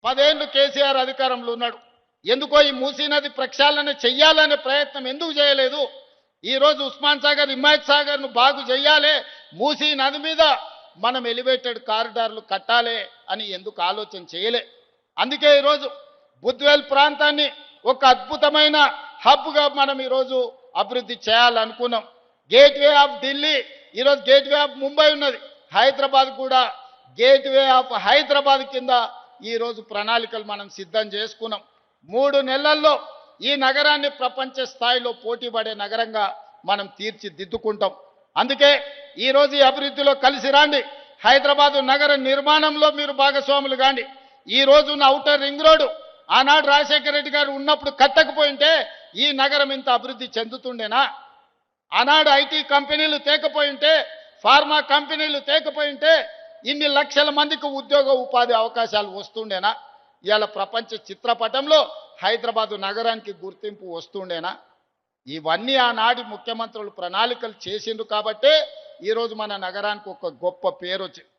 10 ఏళ్ళు కేసీఆర్ అధికారంలో ఉన్నాడు. ఎందుకో ఈ మూసీ నది ప్రక్షాళన చెయ్యాలనే ప్రయత్నం ఎందుకు చేయలేదు? ఈరోజు ఉస్మాన్ సాగర్, హిమాయత్ సాగర్ను బాగు చేయాలి, మూసీ నది మీద మనం ఎలివేటెడ్ కారిడార్లు కట్టాలి అని ఎందుకు ఆలోచన చేయలే? అందుకే ఈరోజు బుద్వేల్ ప్రాంతాన్ని ఒక అద్భుతమైన హబ్గా మనం ఈరోజు అభివృద్ధి చేయాలనుకున్నాం. గేట్వే ఆఫ్ ఢిల్లీ, ఈరోజు గేట్వే ఆఫ్ ముంబై ఉన్నది, హైదరాబాద్ కూడా గేట్వే ఆఫ్ హైదరాబాద్ కింద ఈరోజు ప్రణాళికలు మనం సిద్ధం చేసుకున్నాం. 3 నెలల్లో ఈ నగరాన్ని ప్రపంచ స్థాయిలో పోటీ పడే నగరంగా మనం తీర్చిదిద్దుకుంటాం. అందుకే ఈరోజు ఈ అభివృద్ధిలో కలిసి రాండి. హైదరాబాదు నగర నిర్మాణంలో మీరు భాగస్వాములు కాండి. ఈ రోజున్న ఔటర్ రింగ్ రోడ్డు ఆనాడు రాజశేఖర రెడ్డి గారు ఉన్నప్పుడు కట్టకపోయింటే ఈ నగరం ఇంత అభివృద్ధి చెందుతుండేనా? ఆనాడు ఐటీ కంపెనీలు తేకపోయింటే, ఫార్మా కంపెనీలు తేకపోయింటే ఇన్ని లక్షల మందికి ఉద్యోగ ఉపాధి అవకాశాలు వస్తుండేనా? ఇవాళ ప్రపంచ చిత్రపటంలో హైదరాబాదు నగరానికి గుర్తింపు వస్తుండేనా? ఇవన్నీ ఆనాటి ముఖ్యమంత్రులు ప్రణాళికలు చేసిండ్రు కాబట్టే ఈరోజు మన నగరానికి ఒక గొప్ప పేరు వచ్చింది.